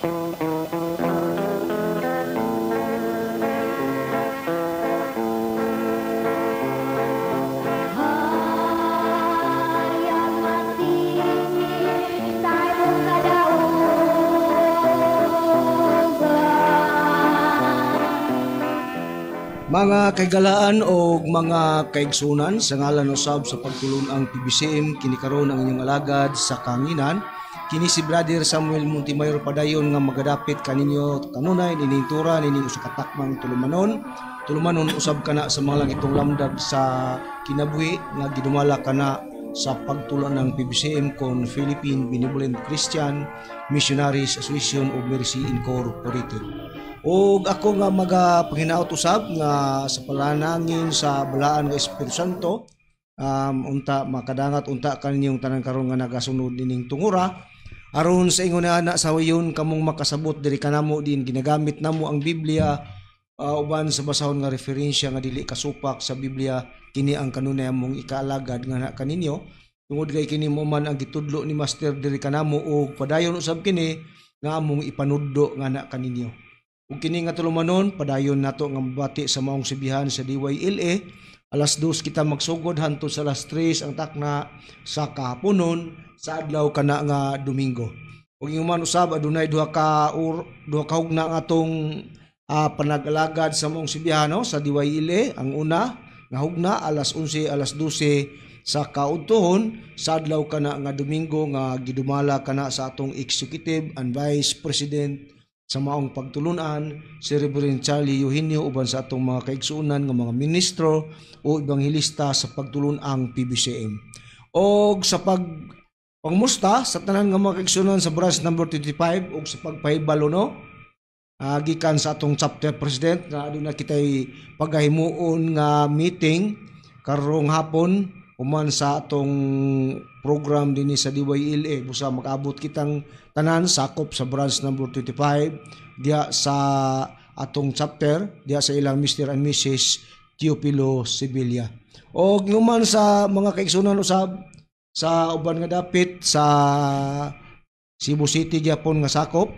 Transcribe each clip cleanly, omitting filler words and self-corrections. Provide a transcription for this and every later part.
Mga kaigalaan o mga kaigsunan, sa ngalan usab sa pagtulong ang PBCM, kinikaroon ang inyong alagad sa kanginan. Kini si Brother Samuel Montimayor padayon nga magadapit kaninyo kanunay ninintura nining usa ka takmang tulumanon usab kana sa mga langitong lamdag sa kinabuhi nga gidumala kana sa pagtulong ng PBCM kon Philippine Benevolent Christian Missionaries Association of Mercy Incorporated. O ako nga magapanginaot usab nga sa palanangin sa balaan nga Espiritu Santo, unta makadangat unta kaninyong tanan karon nga nagasunod nining tungura aron sa ingon na sa wayon kamong makasabot diri kanamo din ginagamit namo ang Biblia uban sa basahon nga referensya nga dili kasupak sa Biblia. Kini ang kanunay among ikaalagad nga na kaninyo tungod kay kini mo man ang gitudlo ni Master diri kanamo o padayon usab kini nga among ipanuddo nga na kaninyo. Ug kini nga tulumanon padayon nato nga mabati sa maong sibihan sa DYLA. Alas 2 kita magsugod hantud sa alas 3 ang takna sa kahaponon sa adlaw kana nga Domingo. Ug ingon usab adunay duha ka hugna nga atong panag-alagad sa maong sibihan sa DYLA. Ang una nga hugna alas 11 alas 12 sa kaudtohon sa adlaw kana nga Domingo nga gidumala kana sa atong Executive and Vice President sa maong pagtulunan si Reverend Charlie Eugenio uban sa atong mga kaigsuonan nga mga ministro o ebanghelista sa pagtulon ang PBCM. O sa pangmusta sa tanan nga mga kaigsuonan sa branch number 25 o sa pagpahibalo gikan sa atong chapter president na aduna kitay pagahimuon nga meeting karong hapon uman sa atong program dinhi sa DYLA. Busa mag-abot kitang tanan sakop sa branch number 25 diya sa atong chapter diya sa ilang Mr. and Mrs. Teofilo Sevilla. O nguman sa mga kaigsunan usab sa uban nga dapit sa Cebu City gyapon nga sakop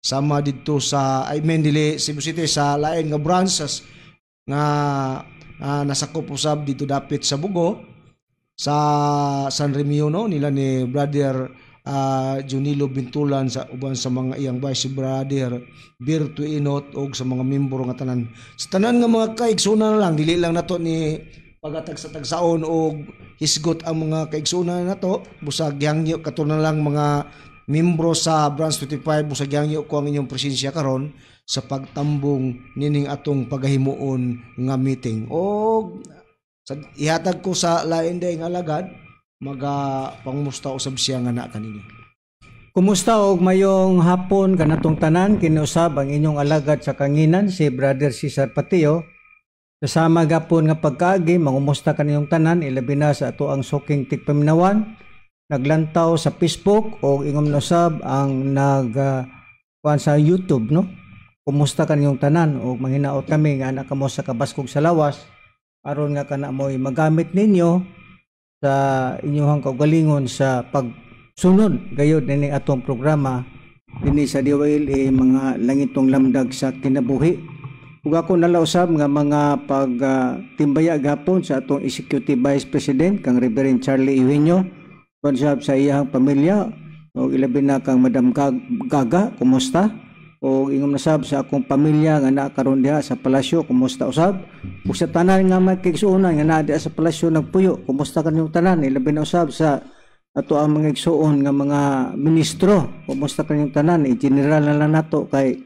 sama didto sa dili Cebu City sa lain nga branches nga nasakop usab dito dapit sa Bugo sa San Remio nila ni Brother Junilo Bintulan sa uban sa mga iyang vice brother Birtu Inot og sa mga membro nga tanan sa tanan nga mga kaigsunan lang dili lang nato ni pagatagsa-tagsaon og hisgot ang mga kaigsunan nato busag gihangyo katunan lang mga membro sa branch 25 busag gihangyo ko ang inyong presensya karon sa pagtambong nining atong pagahimuon nga meeting. Og ihatag ko sa lain day nga alagad pangmusta usab siya nga na kaninyo. Kumusta og mayong hapon kanatong tanan, kiniusab ang inyong alagad sa kanginan si Brother Cesar Patio. Kasama gapon nga pagkaagi mangumusta kaninyong tanan ilabi na sa ato ang suking tigpaminawan. Naglantaw sa Facebook o ingom usab ang kuan sa YouTube Kumusta kaninyong tanan o manghinaot kami nga anak kamo sa kabaskog sa lawas aron nga kana mo'y magamit ninyo sa inyong kaugalingon sa pagsunod gayud nining atong programa dinhi sa DYLA mga langitong lamdag sa kinabuhi. Ug ako nalausab nga mga pagtimbaya gapon sa atong Executive Vice President kang Reverend Charlie Eugenio konsab sa iyang pamilya o ilabi na kang Madam Gaga, kumusta? O ingom nasab sa akong pamilya nga naa karon diha sa palasyo, kumusta usab? Ug sa tanan nga magkaigsuonan nga naa diha sa palasyo nagpuyo, kumusta kaninyong tanan? Ilabi na usab sa ato ang mga igsuon nga mga ministro, kumusta kaninyong tanan? I-general na lang nato kay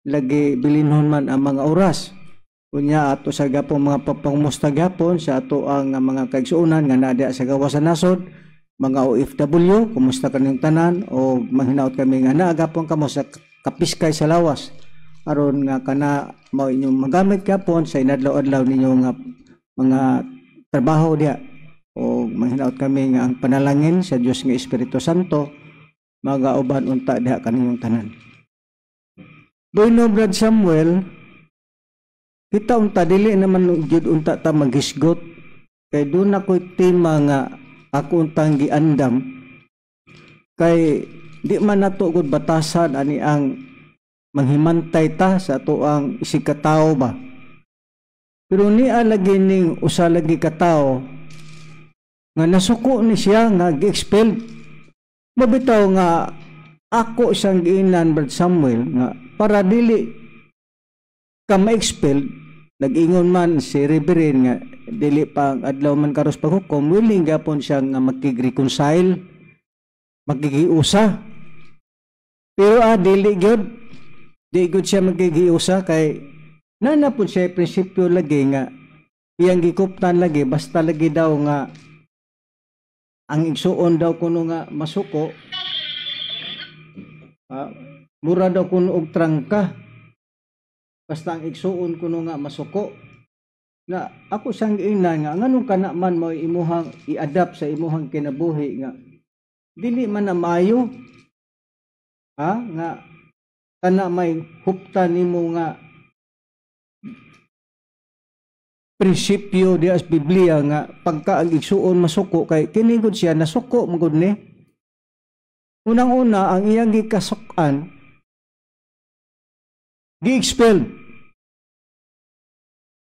lagi bilinhon man ang mga oras. Unya ato sa gapong mga papangumusta gapon sa ato ang mga kaigsuonan nga naa diha sa gawas sa nasod, mga OFW, kumusta kaninyong tanan? O manghinaot kami nga naa gapon kamo sa kapiskay sa lawas aron nga kana mao inyong magamit gapon sa inadlaw-adlaw ninyo nga mga trabaho diha. O manghinaot kami nga ang panalangin sa Dios nga Espiritu Santo magauban unta diha kaninyong tanan. Bueno, Brad Samuel, kita unta dili naman jud unta ta maghisgot kay doon ako'y tema nga ako untang giandam kay di man nato gud batasan ani ang manghimantay ta sa ato ang isikataw ba. Pero niya lagi ning usa lagi katao nga nasuko ni siya nga gi-expel. Mabitaw nga ako siyang giinan, Brad Samuel, nga para dili ka ma-expel, nag-ingon man si Reverend nga dili pa adlaw man karos paghukom, willing gapon siya nga makig-reconcile, makikiusa. Pero dili gyud, di gyud siya makikiusa kay nanapon siya prinsipyo lagi nga iyang gikuptan lagi basta lagi daw nga ang igsuon daw kuno nga masuko, mura daw kuno og trangka basta ang igsuon kuno nga masuko. Na ako sang giingnan nga nganong kana man mo imuhang i-adapt sa imuhang kinabuhi nga dili man na maayo, nga kana may huptan nimo nga prinsipyo di as Biblia nga pagka ang igsuon masuko kay kini gud siya nasuko magud ni. Unang-una ang iyang gikasukan gi-expel.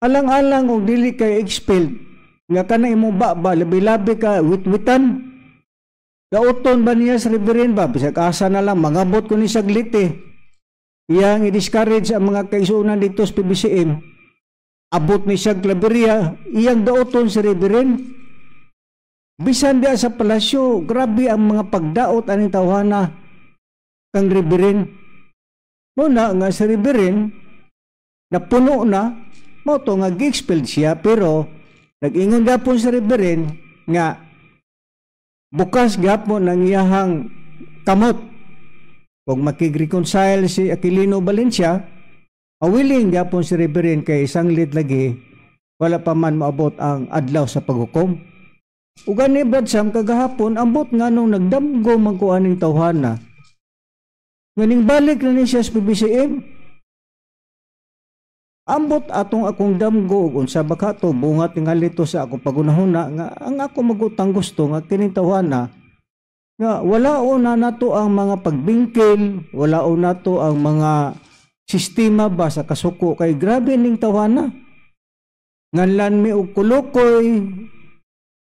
Alang-alang og dili kay expel nga kana imong ba labi-labi ka wit-witan. Gauton ba niya sa Reverend ba bisag asa na lang mangabot ko ni saglit iyang i-discourage ang mga kaisunan dito sa PBCM. Abot ni siya klaberya, iyang daoton si Reverend. Bisan dia sa palasyo, grabe ang mga pagdaot aning tawhana kang Reverend. Muna nga si Reverend, napuno na, mo to nga gi-expelled siya, pero nag-ingon gapon si Reverend nga bukas gapon ang iyahang kamot. Kung makig-reconcile si Aquilino Valencia, willing gapon si Reverend kay isang lit lagi wala pa man maabot ang adlaw sa paghukom. Ug ani Brad Sam kagahapon ambot nga nung nagdamgo man ko aning tawhana. Nganing balik na ni siya sa PBCM. Ambot atong akong damgo ug unsa ba kato bungat tingali to sa akong pagunahuna nga ang ako magutang gusto nga kining tawhana nga wala na nato ang mga pagbingkil, wala nato ang mga sistema ba sa kasuko kay grabe ning tawhana. Nganlan mi og kulukoy,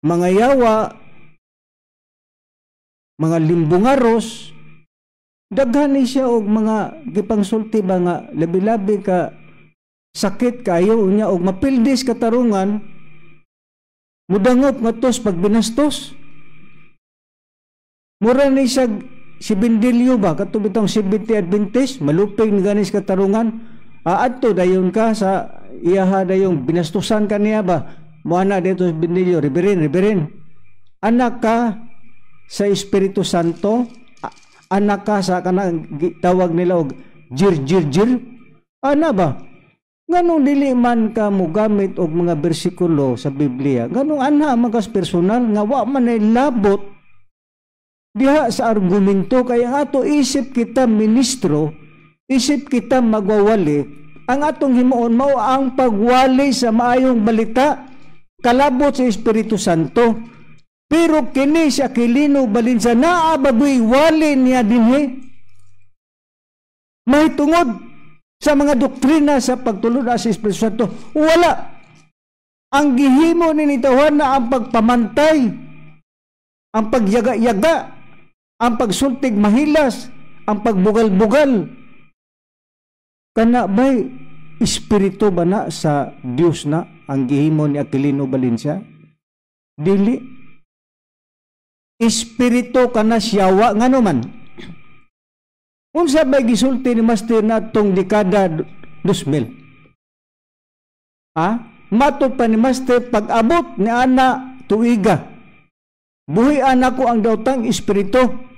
mga yawa, mga limbungaros, daghan ni siya og mga gipangsulti ba nga labi-labi ka sakit kayo unya og mapildis katarungan, mudangop nga tos pagbinastos. Mura ni siya si Bindilyo ba katubitong si Binti Adventist malupig ni ganis katarungan adto dayon ka sa iyaha dayong binastusan kaniya ba mo ana dito si Bindilyo Reverend anak ka sa Espiritu Santo, anak ka sa kanang tawag nila og jir ana ba nganong dili man ka mo gamit og mga bersikulo sa Biblia nganong ana magas personal nga wa man ay labot diha sa argumento kaya ang ato isip kita ministro, isip kita magwawali, ang atong himuon mao ang pagwali sa maayong balita kalabot sa Espiritu Santo. Pero kini si Aquilino Valencia naabagoy wali niya dinhi. May tungod sa mga doktrina sa pagtulod sa Espiritu Santo. Wala. Ang gihimo ni tawhana ang pagpamantay, ang pagyaga-yaga, ang pagsultig mahilas, ang pagbugal-bugal. Kana ba'y espiritu ba na sa Dios na ang gihimo ni Aquilino Valencia? Dili. Espiritu kana siyawa nga naman. Unsa ba'y gisulti ni Master na itong dekada 2000? Matod pa ni Master pag-abot ni ana tuiga. Buhi anak ko ang dautang espiritu.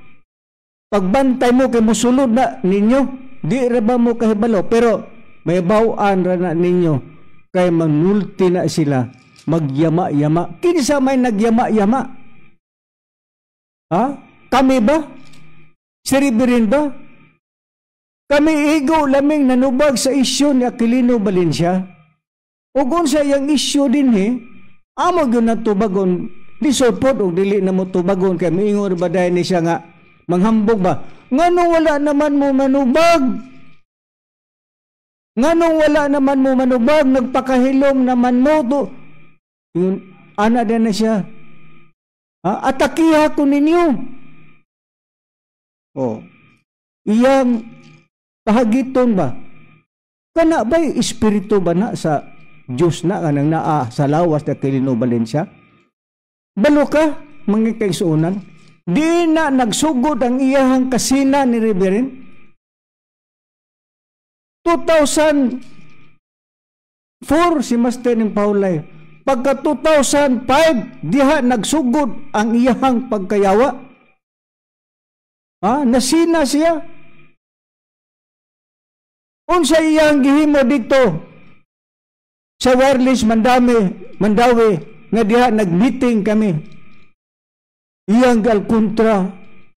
Pagbantay mo kay musulod na ninyo, di ra ba mo kahibalo, pero may bawaan ra na ninyo kay manulti na sila magyama-yama. Kinsa may nagyama-yama? Kami ba? Si Reverend ba? Kami igo laming nanubag sa isyu ni Aquilino Valencia. Ug unsa yang isyu dinhi, amo gyud natubagon disupod og dili na mo tubagon kay miingon ba dahil ni siya nga manghambog ba? Ngano wala naman mo manubag? Nganong wala naman mo manubag, nagpakahilom naman mo to. Yun, ana din na siya. Atakiha ko ninyo. Iyang pahagiton ba? Kana ba'y espiritu ba na sa Diyos na kanang naa sa lawas na kilinubalin siya? Balo ka, mga kaigsuunan. Di na nagsugod ang iyahang kasina ni Reverend. 2004 si Master ng Paulay. Pagka 2005, diha nagsugod ang iyahang pagkayawa. Nasina siya. Unsa iyang gihimo dito sa wireless Mandawi nga diha nagmeeting kami. Iyang galkontra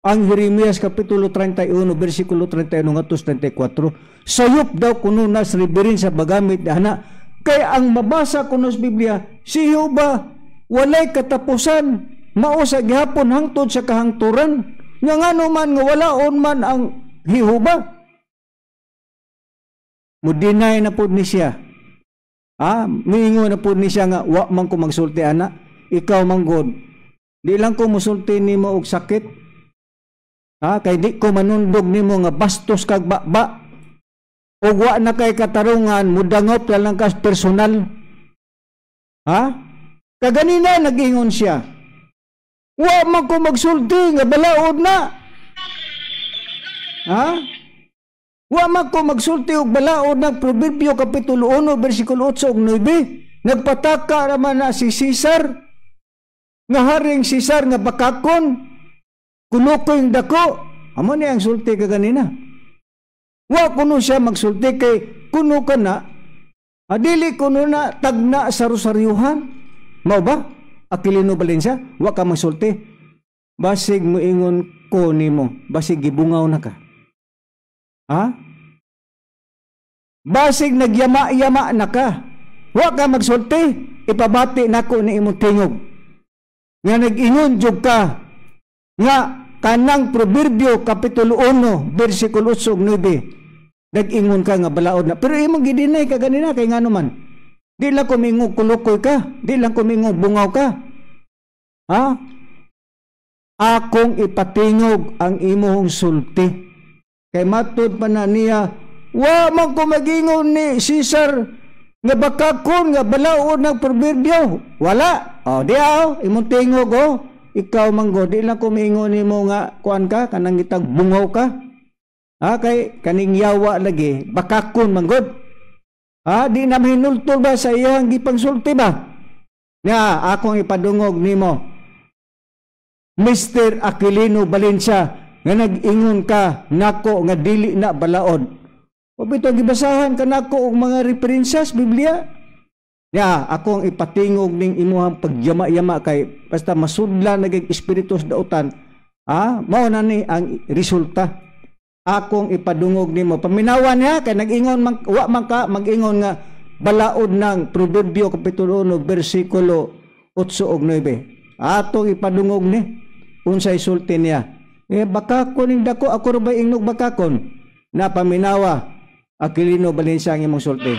ang Jeremias kapitulo 31 bersikulo 31 ngadto 34. Sayop daw kuno nas Reverend sa bagamit ana. Kay ang mabasa kuno sa Biblia, si Jehova walay katapusan, mao sa gihapon hangtod sa kahangturan. Nga ngano man nga walaon man ang Jehova. Mudinay na po ni siya. Miingo na po ni siya nga, wa man ko magsulti ana, ikaw manggod. Di lang ko musulti nimo og sakit. Kay di ko manundog nimo nga bastos kag ba. O wa na kay katarungan, mudangop lang kas personal. Kaganina nag-ingon siya. Wa man ko magsulti nga balaod na. Wa man ko magsulti og balaod ng Proverbio kapitulo 1 bersikulo 8 ug 9. Nagpataka naman na si Caesar nga haring Caesar nga bakakon kunukoy ang dako. Amo ni ang sulti kaganina. Wa kuno siya magsulti kay kuno ka na adili kuno na tagna sa rosaryuhan. Mao ba? Aquilino Valencia, wa ka magsulti. Basig mo ingon ko nimo, basig gibungaw na ka. Basig nagyama-yama na ka. Wa ka magsulti, ipabati nako ni imong tingog. Nga nag-ingon jud ka nga kanang Proverbio kapitulo 1 bersikulo 8 ug 9. Nag-ingon ka nga balaod na. Pero imong gidinay ka ganina kay ngano man. Di lang kumingog kulukoy ka, di lang kumingog bungaw ka. Akong ipatingog ang imong sulti. Kay matud pa na niya, wa man ko magingon ni Caesar nga bakakon nga balaod ng Proverbio. Wala. Imong tingog ikaw manggo, di lang kumingon nimo nga kuan ka, kanang itag bungaw ka. Kay kaning yawa lagi, bakakon manggod. Di na hinultol ba sa iyang gipangsulti ba? Nga, akong ipadungog nimo. Mr. Aquilino Valencia, nga nag-ingon ka, nako nga dili na balaod. O bito, gibasahan ka nako og mga referensyas, Biblia. Nga, akong ipatingog ning imuhang pagyama-yama kay basta masudla naging espiritu sa dautan. Mao na ni ang resulta. Akong ipadungog nimo. Paminawan niya kay nag-ingon wa man ka mag-ingon nga balaod ng Proverbio kapitulo 1 bersikulo 8 ug 9. Atong ipadungog ni unsay sulti niya. Bakakon ning dako ako ra ba ingnog bakakon? Na paminawa Aquilino Valencia ang imong sulti.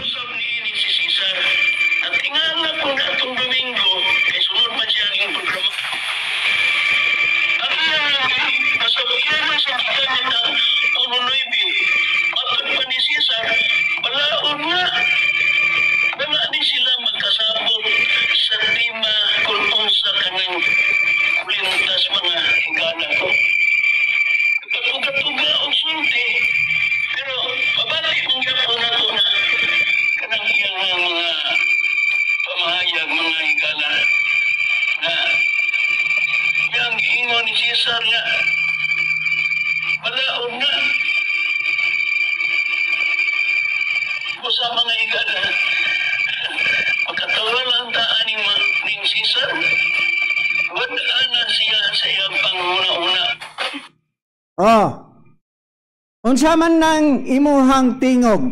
Unsa man nang imuhang tingog?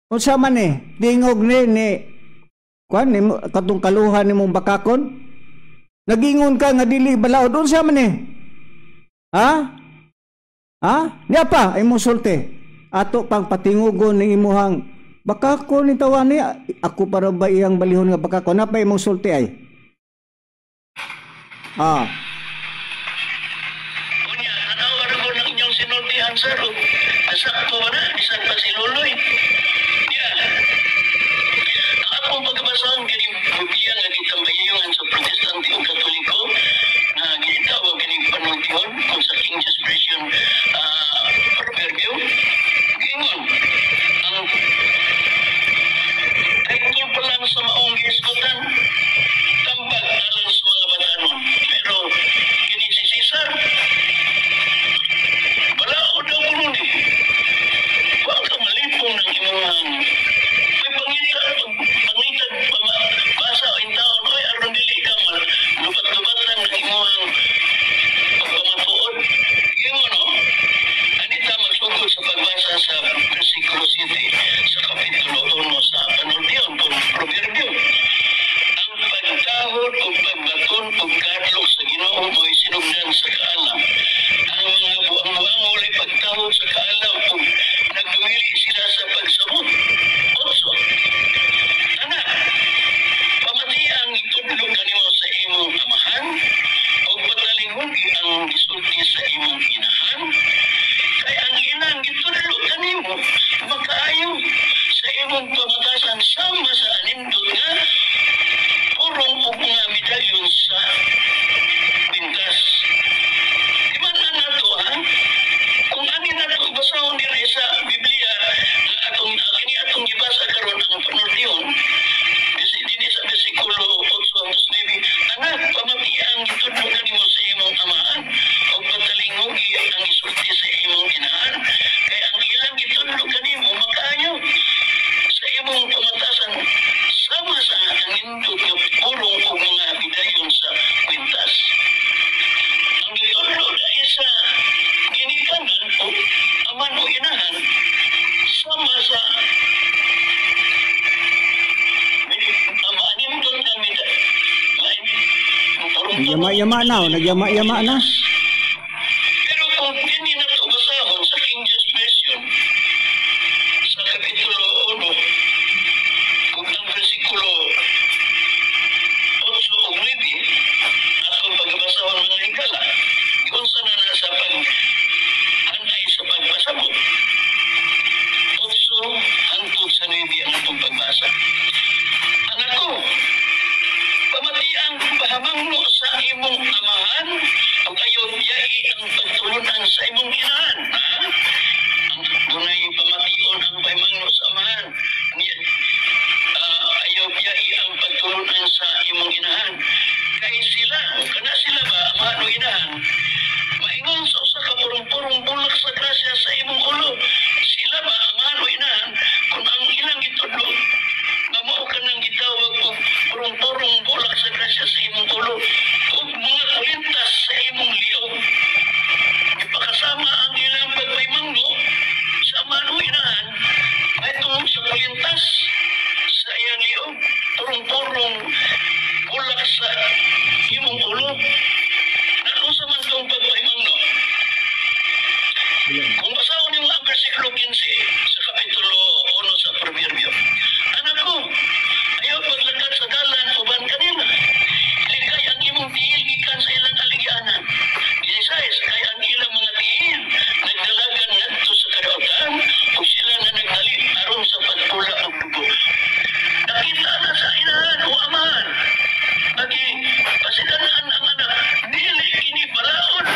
Unsa man tingog ni kuan nimo katong kaluhan nimong bakakon? Nagingon ka nga dili balaod. Unsa man Niya pa imong sulti. Ato pang patingugon ning imuhang Baka ko ni tawani, ako para ba iyang balihon nga baka ko? Napay mong sulti ay? Unya, nanawar ko ng inyong sinultihan, sir. Nasakto ba na? Isang pa si Luloy. Yan. Ang akong pagbasahon kining Biblia nga gitambayayungan sa Protestante o Katoliko na ginitawag kining panultihon kung sa King James Version proverbio. Gingon, ang title pa lang sa maong gisgutan, tambag alang sa mga batanon. Pero kini si Cesar, balao daw ko nun eh. Huwag ka malipong ng imong may pangitag basa o intaon, oy, aron dili ka lupat-lupatan ng imong pagpamatuod. Gingon, no? Anita magsugod sa pagbasa sa versikulo 7 sa kapitulo 1 sa panultiyon kung proverbio. Ang pagkahod o pagbaton o kadlok sa Ginoo mo'y sinugdan sa kaalam. Ang mga buang-buang ay pagkahod sa kaalam o nagdumili sila sa pagsamot. Also, anak, pamati ang itudlog kanimo sa imong amahan o patalingon ang gisulti sa imong inahan. Kay ang ilang gitudlog kanimo makaayo sa imong pamatasan sama sa anindot nga purong o mga medalyon sa pintas. Di man na nato, ha? Kung ani na ito basahon diri sa Biblia na atong gibasa karon ang panultiyon, dini sa versikulo 8-9, anak, pamati ang gitudlog kanimo sa imong amahan o patalingogi ang isulti sa imong inahan. Kaya ang ilang gitudlog kanimo makaayo sa imong pamatasan sama sa anindot nga purong o mga bidayon sa kwintas. Ang gitudlog ay sa ginikanan o aman o inahan sama sa anindot na bidayon. Nagyama-yama na, nagyama-yama na. Pero kung hindi na ito basahon sa King James Version, sa kapitulo 1, kung ang versikulo 8 o 9, atong pagbasahon ng higala, kung saan na nasa pag-anay sa pagpasabot. 8 hangtod sa 9 ang atong pagbasa. Anak ko, pamati ang pahamangno sa imong amahan o kayo biyai ang pagtulunan sa imong inahan. Ha? Ang dunay pamation ang pahamangno sa amahan. Ayaw biyai ang pagtulunan sa imong inahan. Kay sila, o kana sila ba, amahan o inahan, maingon sa usa ka purong-purong bulak sa grasya sa imong ulo. Sila ba, amahan o inahan, kung ang ilang gitudlo, nga mao ka nang gitawag og purong-purong bulak sa grasya sa imong ulo ug mga kulintas sa imong liog. Ipakasama ang ilang pagpaymangno sa manuinahan ay tungod sa kulintas sa iyang liog. Purong-purong bulak sa imong ulo. Nakusa man itong pagpaymangno. Kung basahon niyo ang versikulo 15 sa kapitulo 1 sa proverbio, anak ko, ayaw paglakad sa dalan uban kanila. Ligay ang imong tiil gikan sa ilang aligyanan. 16, kay ang ilang mga tiil nagdalagan ngadto sa kadautan o sila na nagdali aron sa pagtula og dugo. Nakita na sa inahan o amahan. Lagi pasidanaan ang anak, dili kini balaod.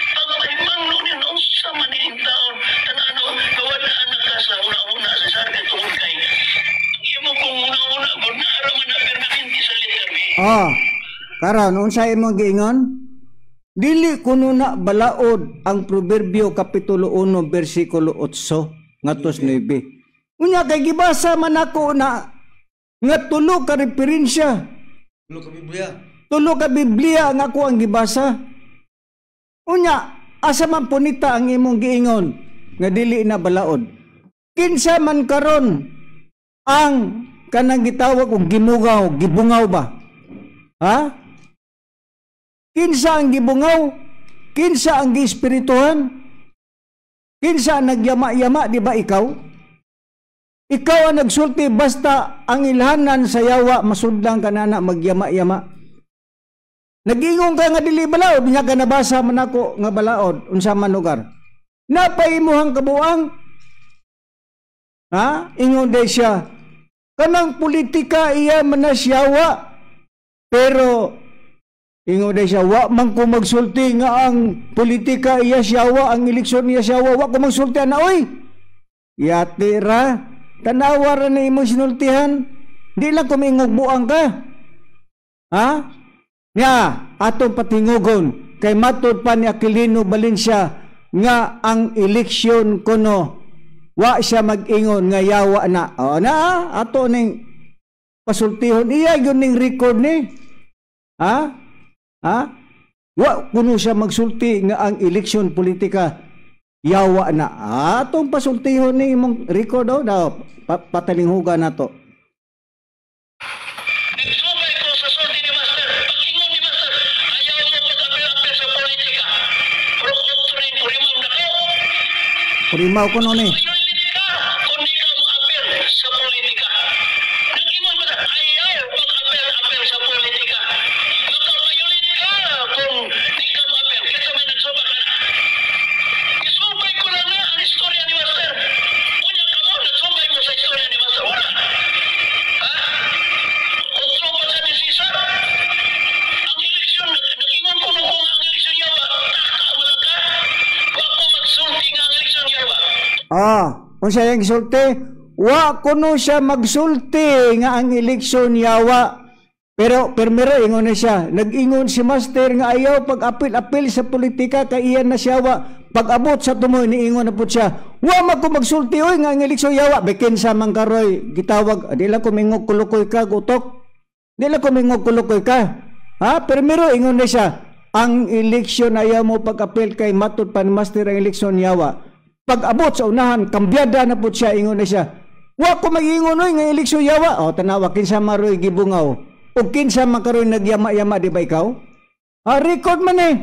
Ang mahimangno ni unsa man ning taon tanano kawadaan na ka sa una-una sa sarga tungod kay ang imo kung una-una gud naara man na permanente sa letter B. Karon unsa imong giingon? Dili kuno na balaod ang Proverbio kapitulo 1 bersikulo 8 ngatos 9. Unya kay gibasa man ako na nga tulo ka referensya. Tulo ka Biblia. Tulo ka Biblia nga ako ang gibasa. Unya, asa man punita ang imong giingon nga dili na balaod. Kinsa man karon ang kanang gitawag og gimugaw, gibungaw ba? Ha? Kinsa ang gibungaw? Kinsa ang giespirituhan? Kinsa ang nagyama-yama, di ba ikaw? Ikaw ang nagsulti basta ang ilhanan sa yawa masudlang ka na magyama-yama. Nag-ingon ka nga dili balaod, nya ka nabasa man ako nga balaod unsa man lugar. Napaimuhang kabuang. Ha? Ingon day siya. Kanang politika iya manasyawa. Pero ingon day siya, wa man ko magsulti nga ang politika iya syawa, ang eleksyon iya syawa, wa ko magsulti na oy. Yati ra. Tanawa ra na imo sinultihan. Di lang kumingog buang ka. Ha? Nya, atong patingugon kay matud pa ni Aquilino Valencia nga ang eleksyon kuno wa siya mag-ingon nga yawa na. O na, ato ning pasultihon iya yun ning record ni. Ha? Ha? Wa kuno siya magsulti nga ang eleksyon politika yawa na. Atong pasultihon ni imong record daw patalinghugan nato. Nagsumay ko sa sulti ni Master. Pag-ingon ni Master, ayaw mo pag-apil-apil sa politika. Pero outrin, purimam na ko. Purimaw ko no ni. Mayulit ka kung di ka mo-apil sa politika. Nag-ingon mo na, ayaw pag-apil-apil sa politika. Makamayulit ka kung di ka mo-apil. Kaya may nagsubak ka na. Isubay ko lang nga ang istorya ni Master. Kunya ka mo, nagsubay mo sa istorya ni Master. Wala. Ha? Otro pa sa ni Cesar? Ang eleksyon, nag-ingon ko nung kung ang eleksyon yawa, taka mo lang ka. Wa ko magsulti nga ang eleksyon yawa. Unsa yang gisulti? Wa kuno siya magsulti nga ang eleksyon yawa. Pero permiro ingon na siya, nag-ingon si Master nga ayaw pag-apil-apil sa politika kay iyan na siyawa. Pag-abot sa tumoy niingon na pud siya, wa man ko magsulti oy nga ang eleksyon yawa. Bikin sa mangkaroy gitawag, di lang ko mingog kulukoy ka gutok. Di lang ko mingog kulukoy ka. Ha? Permiro ingon na siya, ang eleksyon ayaw mo pag-apil kay matud pa ni Master ang eleksyon yawa. Pag-abot sa unahan, kambyada na pud siya ingon na siya. Wa ko mag-ingon oy nga eleksyon yawa. O tanawa kinsa maroy gibungaw. O kinsa man karon nagyama-yama di ba ikaw? Record man eh.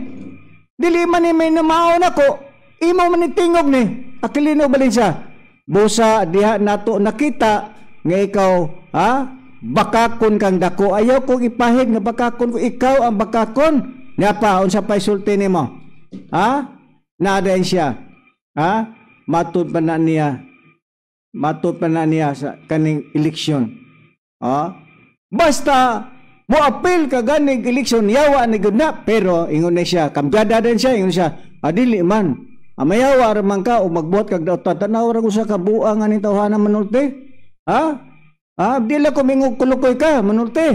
Dili man ni may namaon ako. Imo man ni tingog ni. Aquilino Valencia. Busa diha nato nakita nga ikaw, bakakon kang dako. Ayaw kong ipahid nga bakakon ko. Ikaw ang bakakon. Napa, unsa pa isulti nimo? Nadayon siya. Matud pa na niya. Matud pa na niya sa kaning eleksyon. Basta mo apil ka ganing eleksyon yawa ni gud na, pero ingon na siya, kambyada din siya, ingon siya, dili man. Amayawa ra man ka o magbuhat kag daw tanaw ra ko sa kabuang ani tawhana manulti. Dili ko mingog kulukoy ka manulti.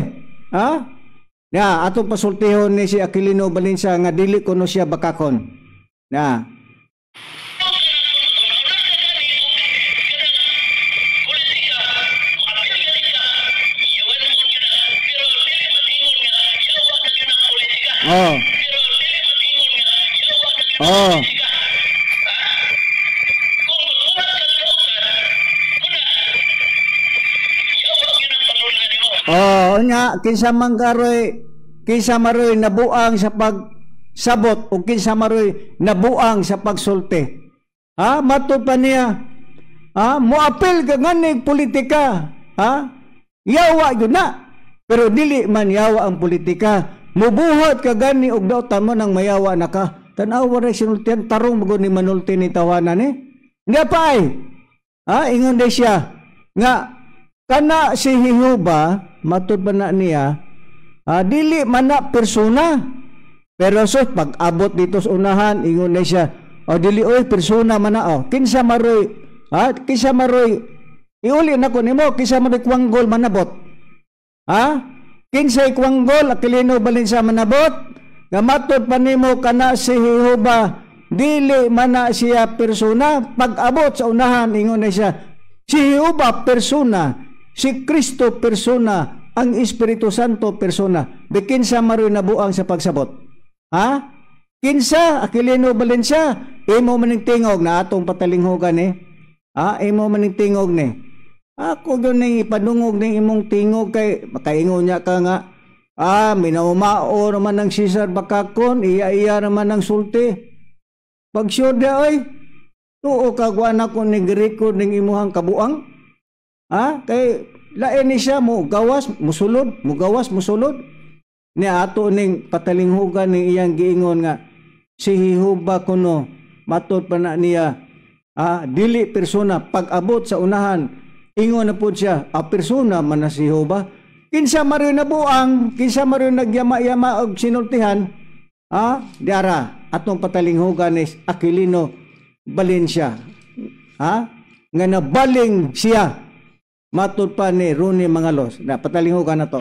Ya, atong pasultihon ni si Aquilino Valencia nga dili kuno siya bakakon. Na. Kinsa maroy nabuang sa pagsabot o kinsa maroy nabuang sa pagsulti. Matud pa niya. Moapil ka nganing politika. Yawa yun na. Pero dili man yawa ang politika. Mubuhat ka gani og daw tamo nang mayawa na ka. Tanawa ra sinultian tarong magun ni manulti ni tawanan ni. Nga pa ay. Ingon day siya nga kana si Jehova matud ba na niya dili man na persona. Pero so pag abot dito sa unahan ingon na siya dili oy persona man na kinsa maroy iuli na ko nimo kinsa maroy kwanggol manabot. Kinsay kwanggol Aquilino Valencia manabot nga matud pa nimo kana si Jehova dili man na siya persona. Pag abot sa unahan ingon na siya si Jehova persona, si Kristo persona, ang Espiritu Santo persona. Kinsa maroy nabuang sa pagsabot? Kinsa Aquilino Valencia imo maning tingog na atong patalinghogan ni. Imo maning tingog ni. Ako yun ning ipadungog ning imong tingog kay makaingon niya ka nga minaumao naman ng Cesar bakakon, iya naman ng sulti. Pag sure oy tuo kagwana ko ning record ning imuhang kabuang. Kay lain ni siya mo gawas, musulod, mo gawas, musulod. Ni ato ning patalinghugan ning iyang giingon nga si Jehova kuno matud pa na niya dili persona pag-abot sa unahan ingon na pud siya persona man na si Jehova. Kinsa mario nabuang, kinsa mario nagyama-yama og sinultihan, diara atong patalinghugan is Aquilino Valencia. Nga nabaling siya matud pa ni Ronnie Mangalos. Na patalinghugan na to.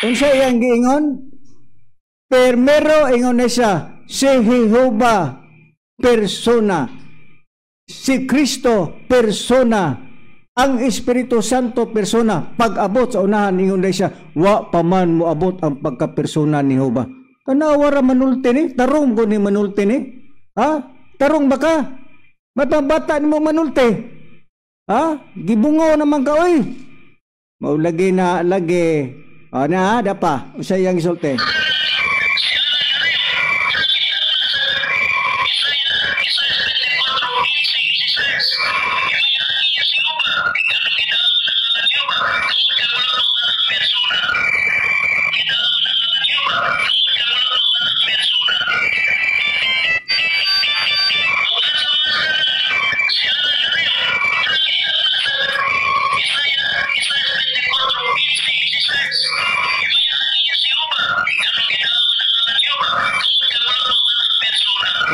Unsa iyang giingon? Primero ingon na siya, si Jehova persona, si Kristo persona, ang Espiritu Santo persona. Pag-abot sa unahan ingon na siya, wa pa man moabot ang pagka-persona ni Jehova. Kanawara manulti ni, tarong ko ni manulti ni. Tarong baka? Bata-bata ni mo manulti. Gibungo naman ka, oy. Maulagi na, lagi. Dapa, usay yang isulti.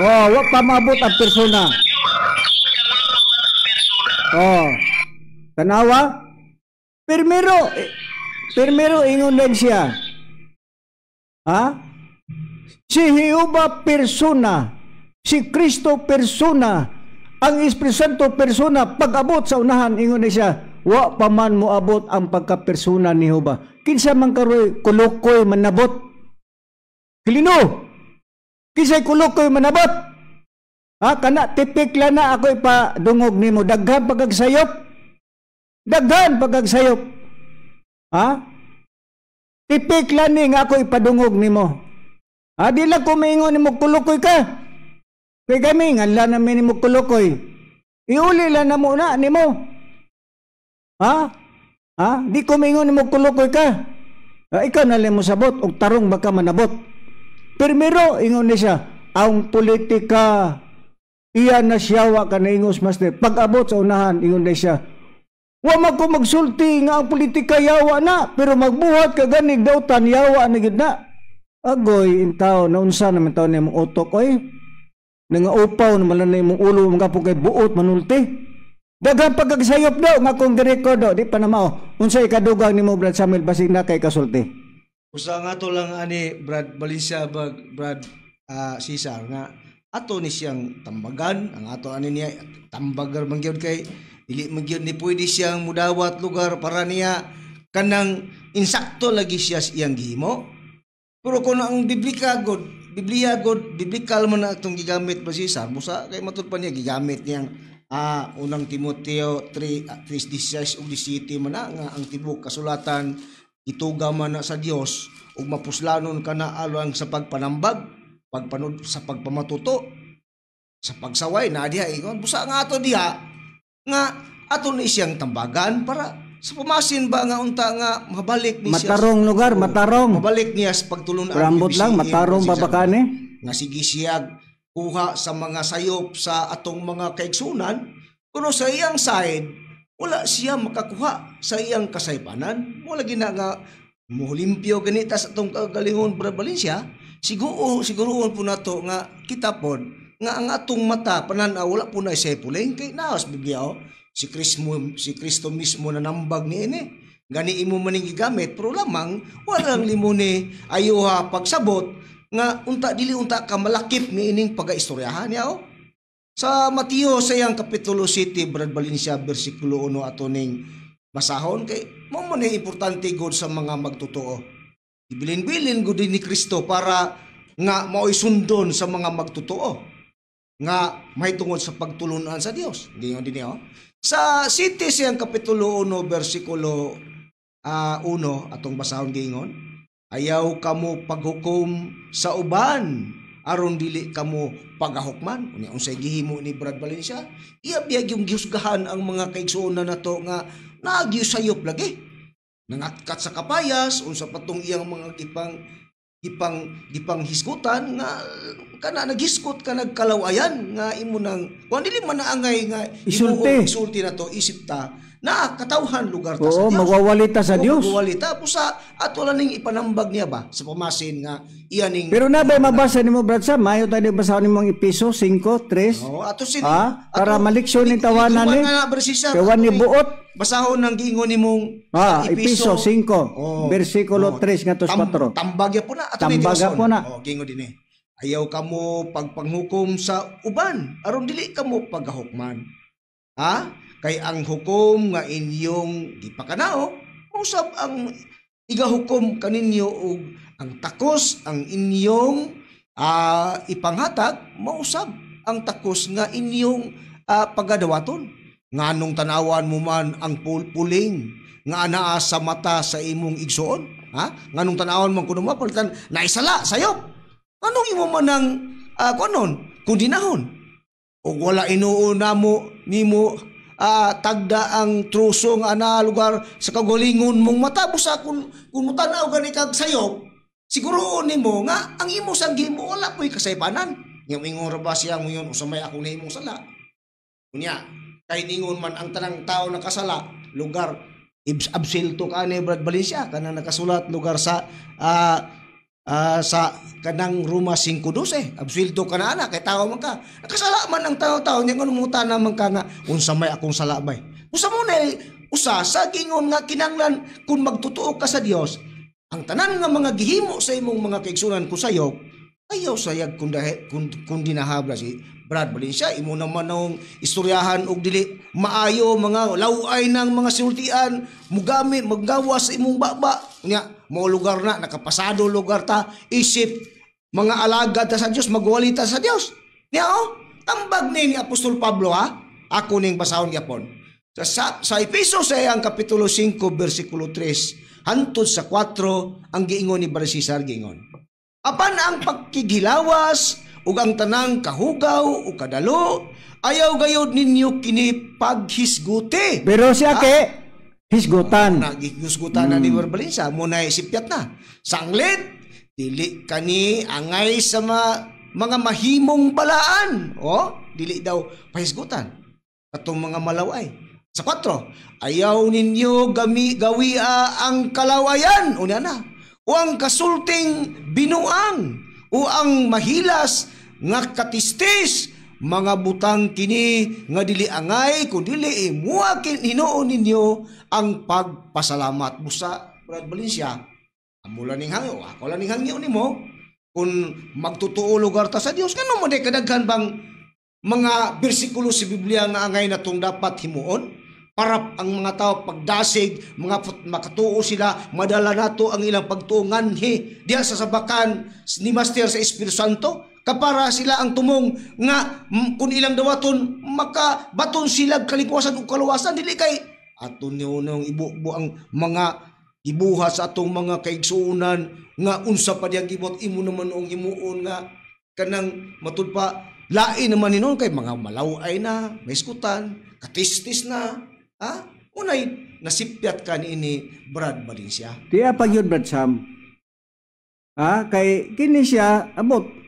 Wa pa maabot ang persona. Tanawa? Primero ingon din siya. Si Jehova persona, si Kristo persona, ang Espiritu Santo persona. Pag-abot sa unahan ingon din siya, wa pa man moabot ang pagka-persona ni Jehova. Kinsa man karoy kulukoy manabot? Kilino? Kisay kulukoy manabot? Kana tipik lang na ako ipadungog nimo. Daghan pagagsayop. Daghan pagagsayop. Tipik lang ni nga ako ipadungog nimo. Di lang kumingon nimo kulukoy ka. Kaya kami nga namin nimo kulukoy. Iuli lang na muna nimo. Di kumingon nimo kulukoy ka. Ikaw na lang mo sabot og tarong baka manabot. Primero ingon ni siya, ang politika iya na siyawa ka na ingos master. Pag-abot sa unahan, ingon na siya, wa man ko magsulti nga ang politika yawa na, pero magbuhat ka ganig dautan yawa na gid na. Agoy, intaw, naunsa naman taon na mong utok, oy. Nangaupaw naman na mong ulo, mga po kay buot, manulti. Daghang pagkagsayop daw, nga kong girekordo, di pa na mao. Unsa ikadugang ni mo, Brad Samuel, basig na kay kasulti. Usa nga to lang ani Brad Valencia Brad Cesar nga ato ni siyang tambagan ang ato ani niya tambagar man gyud kay dili man gyud ni pwede siyang mudawat lugar para niya kanang insakto lagi siya iyang gihimo. Pero kung ang Biblia god biblical man na atong gigamit ba Cesar musa kay matud pa niya gigamit niyang unang Timoteo 3:16 ug 17 man na nga ang tibok kasulatan ituga man na sa Dios ug mapuslanon kana alang sa pagpanambag, pagpanud sa pagpamatuto, sa pagsaway na diha ingon busa nga ato diha nga ato ni siyang tambagan para sa pumasin ba nga unta nga mabalik ni siya matarong lugar, matarong mabalik niya sa pagtulon rambot lang matarong babakane nga sige siya kuha sa mga sayop sa atong mga kaigsunan kuno sa iyang side wala siya makakuha sa iyang kasaypanan. Wala gina nga Mulimpyo ganita sa itong kagalingon, Brad Valencia, siguroon po na to nga kita po, nga ang atong mata, pananaw, wala po na isepuling, kay naos Biblia, si Kristo mismo na nambag ni ini. Gani imo maning gigamit, pero lamang, walang limuni, ayuha pagsabot, nga dili unta ka malakip ni ining pagaistoryahan niya, Sa Mateo sayang kapitulo 7, Brad Valencia, versikulo 1 ato ning basahon, kay mo man importante gud sa mga magtotoo. Ibilin-bilin gud ni Kristo para nga maoy sundon sa mga magtotoo nga mahitungod sa pagtulunan sa Dios. Gingon dinhi sa 7 sayang kapitulo 1 versikulo 1 atong basahon gingon, ayaw kamo paghukom sa uban aron dili kamo pagahukman. Unsay gihimo ni Brad Valencia, iya biyag yung gihusgahan ang mga kaigsuonan nato nga nagyusayop lagi, nangatkat sa kapayas unsa patong iyang mga gipang hisgutan nga kana naghiskot ka nagkalawayan nga imo nang kuan dili man naangay nga isulti na to isip ta na katawhan lugar ta sa Dios. Magwawalita sa Dios. Magwawalita po sa ato lang ning ipanambag niya ba sa pamasin nga iya ning. Pero nabay mabasa nimo Brad Sam, mayo tayo basahon nimo ang Episo 5:3. Ato sin. Para maliksyon ni tawanan ni. Kawan ni buot. Basahon nang giingon nimong Episo 5 versikulo 3 ngadto 4. Tambagya po na ato ni Tambaga po na. Giingon dinhi. Ayaw kamo pagpanghukom sa uban aron dili kamo paghukman. Kay ang hukom nga inyong gipakanao, usab ang igahukom kaninyo og ang takos ang inyong ipanghatag, mausab ang takos nga inyong pagadawaton. Nganong tanawan mo man ang puling nga anaa sa mata sa imong igsuon? Nganong tanawan man kuno mapalitan naisala sayop? Anong imo man ang kundinahon? O wala inuuna mo nimo tagda ang truso nga ana lugar sa kagalingon mong mata busa kung mutanaw gani kag sayop siguro nimo nga ang imo sang gihimo wala po'y kasaypanan yung ingon ra ba siya ngayon usamay ako na imong sala unya kay ningon man ang tanang tao nakasala lugar absilto ka ni Brad Valencia kanang nakasulat lugar sa kanang Roma 5:12 absuelto ka na ana kay tao man ka nakasala man ang tao nya nganong muta naman ka nga unsa may akong salabay usa mo na usa sa gingon nga kinanglan kung magtutuo ka sa Dios ang tanan nga mga gihimo sa imong mga kaigsunan ko sayo ayaw sayag kung dinahabla si Brad Valencia imo naman nung istoryahan og dili maayo mga laway ng mga sinultian mugamit maggawas sa imong baba nya mo lugar na nakapasado lugar ta isip mga alagad ta sa Dios magwalita sa Dios nya tambag ni Apostol Pablo ako ning basahon gyapon sa Episo ang kapitulo 5 versikulo 3 hantod sa 4 ang giingon ni Brad Cesar giingon apan ang pagkigilawas ug ang tanang kahugaw o kadalo ayaw gayud ninyo kini paghisguti pero siya hisgutan. Hisgutan na ni Brad Valencia. Muna isipyat na. Sanglit, dili kani angay sa mga mahimong balaan. Dili daw pahisgutan. Katong mga malaway. Sa 4, ayaw ninyo gawia ang kalawayan. Una na. O ang kasulting binuang. O ang mahilas nga katistis. Mga butang kini nga dili angay kun dili muakin hinuon ninyo ang pagpasalamat busa Brad Valencia amula ning hangyo ako lang ning hangyo nimo kun magtutuo lugar ta sa Dios ngano mo day kadaghan bang mga bersikulo sa Biblia nga angay natong dapat himuon para ang mga tao pagdasig mga makatuo sila madala nato ang ilang pagtuongan diya sa sabakan ni Master sa Espiritu Santo kapara sila ang tumong nga kung ilang dawaton makabaton sila kalipuasan o kaluwasan dili kay aton nung ibubo ang mga ibuhat sa atong mga kaigsuonan nga unsa pa diya gibot imo naman ang himuon nga kanang matud pa lain naman ninon kay mga malaway na maiskutan katistis na unay nasipyat ka ni Brad Valencia diya pag yun Brad Sam kay kini siya abot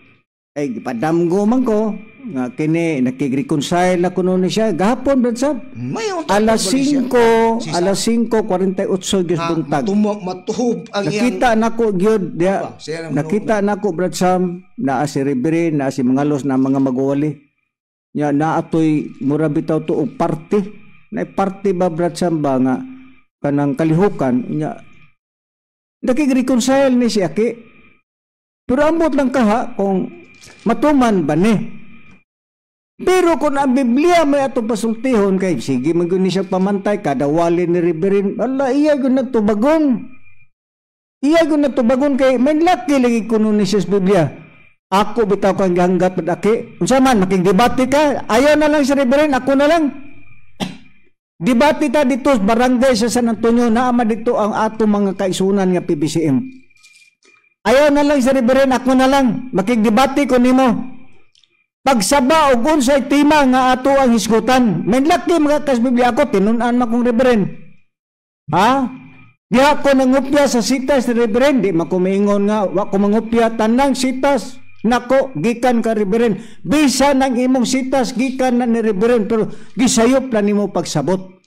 ay gipadamgo man ko nga kini nakig-reconcile na kuno ni siya gahapon Brad Sam. Mayong Alas tungkol ba ni siya? 5, alas 5:48 gyud buntag. Matuhob ang Nakita nako gyud dia. Aba, siya naman Nakita nako Brad Sam na si Reverend na si Mangalos na mga magwali. Nya na atoy mura bitaw to og party. Na party ba Brad Sam ba nga kanang kalihukan nya nakig-reconcile ni siya ki. Pero ambot lang kaha kung matuman ba ni. Pero kung ang Biblia may atong pasultihon kay sige man gyud ni siya pamantay kada wali ni Reverend. Ala iya gyud nagtubagon. Iya gyud nagtubagon kay may laki lagi kuno ni siya sa Biblia. Ako bitaw kang ganggat padaki. Unsa man makigdebate ka? Ayaw na lang si Reverend, ako na lang. Debate ta dito sa barangay sa San Antonio naama dito ang ato mga kaisunan nga PBCM. Ayaw na lang si Reverend, ako na lang. Makigdebate ko nimo. Pagsaba og unsay tema nga ato ang hisgutan. May laki mga kas Biblia ako tinun-an man kong Reverend. Ha? Di ako nangupya sa sitas ni Reverend, di makumingon nga wa ko mangupya tanang sitas. Nako, gikan ka Reverend. Bisa nang imong sitas gikan na ni Reverend pero gisayop lang nimo pagsabot.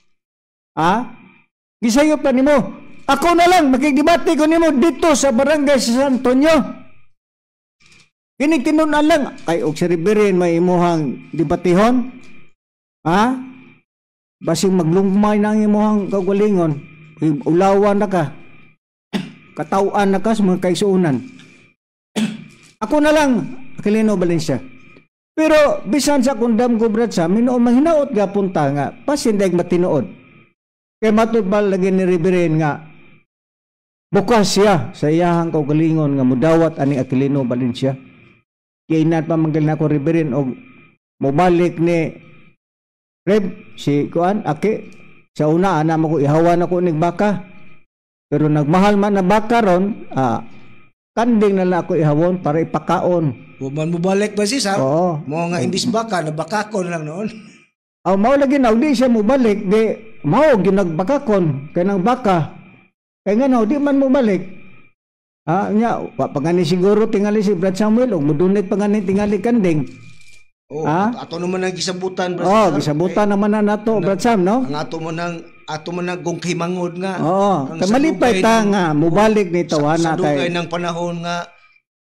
Ha? Gisayop lang nimo. Ako na lang makigdebate ko nimo dito sa barangay sa San Antonio. Kini tinunan lang kay og si Reverend may imuhang debatihon. Ha? Basing maglungmay na ang imuhang kagalingon. Ulawan na ka. Katauan na ka sa mga kaisuunan. Ako na lang, Aquilino Valencia. Pero bisan sa kundam ko Brad Sam, minuon mahinaot gapon ta nga pasindag matinuod. Kay matubal lagi ni Reverend nga bukas siya sa iyahang kagalingon nga mudawat ani Aquilino Valencia. Kaya inat pa manggal na ako Reverend o mubalik ni Reb, si Kuan, Aki. Sa una, anam ako, ihawan ako ng baka. Pero nagmahal man na baka ron, kanding na lang ako ihawon para ipakaon. Human mo balik ba si Sar? Oo. Mo nga imbis baka, nabakakon lang noon. Mao lagi na, di siya mubalik, di, mao ginagbakakon, kaya ng baka. Kaya nga na, di man mubalik. Nya, wa pangani siguro tingali si Brad Samuel o mudunit pangani tingali kanding. Oh, ato naman ang gisabutan Brad Sam. Oh, gisabutan naman na nato Brad Sam, no? Ang ato mo nang gungkay mangod nga. Oo, malipay ta nga mubalik ni tawana kay. Sa dugay kay ng panahon nga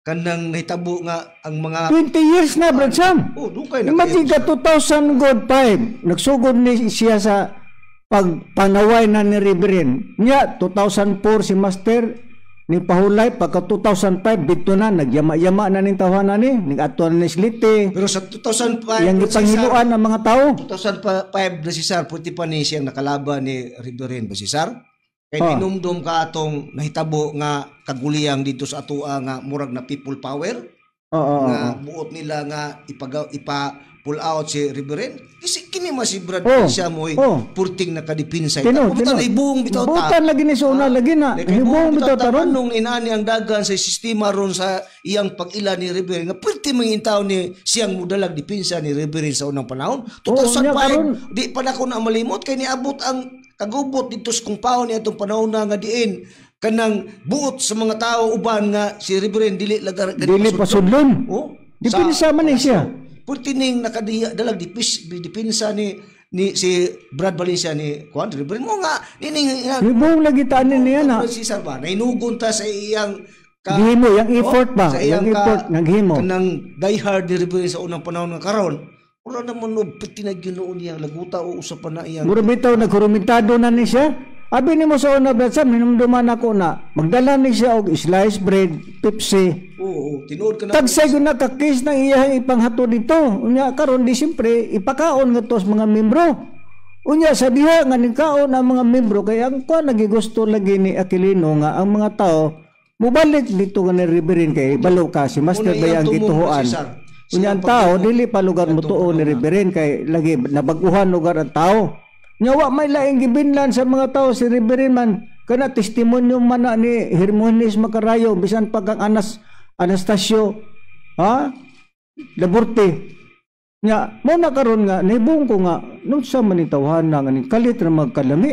kanang nahitabo nga ang mga 20 years na Brad Sam. Oh, dugay na. Imagine ka 2005, nagsugod ni siya sa pagpanaway na ni Reverend. Nya 2004 si Master ni pahulay pagka 2005 dito na nagyama-yama na ning tawanan ni ning ato na silite. Pero sa 2005 yang gipanghiluan ang mga tao. 2005 na si Sar puti pa ni siyang nakalaban ni Reverend ba si Sar? Kay ninumdum ka atong nahitabo nga kaguliyang dito sa atua nga murag na people power. Nga buot nila nga pull out si Reverend. Kasi kini si Brad siya mo purting nakadipinsa. Butan ibuong bitaw ta. Butan lagi ni suna lagi na. Ibuong bitaw ta ron. Nung inani ang dagan sa sistema ron sa iyang pag-ila ni Reverend nga purti mangintaw ni siyang mudalag dipinsa ni Reverend sa unang panahon. 2005 di pa na ko na malimot kay niabot ang kagubot dito sa kumpaw ni atong panahon na nga diin kanang buot sa mga tao uban nga si Reverend dili pasudlon. Dipinsa man ni siya. Purtining nakadalag dipinsa ni si Brad Valencia ni Juan Reverend mo nga nining ibong lagi tanin niya na si Sarba nainugon ta sa iyang gihimo yang effort ba yang effort nga gihimo kanang diehard ni Reverend sa unang panahon nga karon wala naman no pinaginoon niya laguta o usapan na iyang mura bitaw nagkurumentado na ni siya. Abi ni mo sa una Brad Sam hinumduman ako na magdala ni siya og sliced bread, Pepsi. Oo, tinuod ka na. Tagsay ko na kakis ng iyang ipanghato dito. Unya karon di siyempre ipakaon nga to sa mga membro. Unya sa diha nga ningkaon ang mga membro kay ang ko nagigusto lagi ni Aquilino nga ang mga tao mubalik dito nga ni Reverend kay balo ka si Master Bayang gituhuan. Unya ang tao dili pa lugar mo tuo ni Reverend kay lagi nabaguhan lugar ang tao. Nyawa may laing gibinlan sa mga tao si Reverend man kana testimonyo man na ni Hermones Macarayo bisan pag ang Anastasio Laborte nya mo na karon nga nahibong ko nga nung sa manitawhan na nga ni kalit na magkalami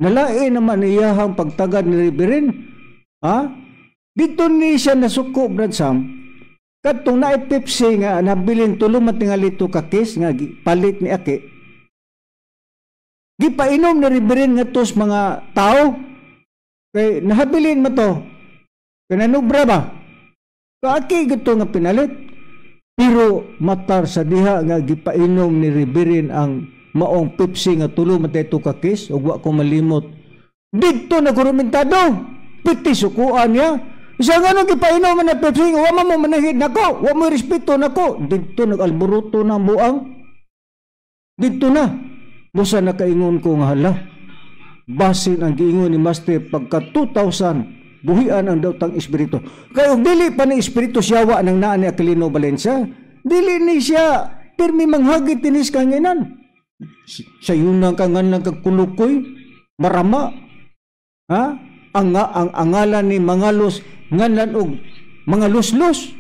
nalain naman iyahang pagtagad ni Reverend dito ni siya nasuko Brad Sam Kadtong naay Pepsi nga nabilin tulumat tingali to ka case nga palit ni Aki. Gipainom ni Reverend nga tos mga tao. Kay nahabilin mo to. Kay nanubra ba? Kaaki gito nga pinalit. Pero matar sa diha nga gipainom ni Reverend ang maong Pepsi nga tulo matay to ka case ug wa ko malimot. Dito na kurumentado. Piti sukuan niya. Isa nga nung gipainom na Pepsi nga wa mo manahid nako, wa mo respeto nako. Dito nag-alboruto na ang buang. Dito na. Busa nakaingon ko nga hala. Basin ang giingon ni Master pagka 2000 buhian ang daw tang espiritu. Kaya dili pa ni espiritu siyawa ng naa ni Aquilino Valencia. Dili ni siya pirmi manghagit tinis kanginan. Sa yunang kangan kagkulukoy, marama. Ha? Ang angalan ni Mangalos nganlan og mga luslos.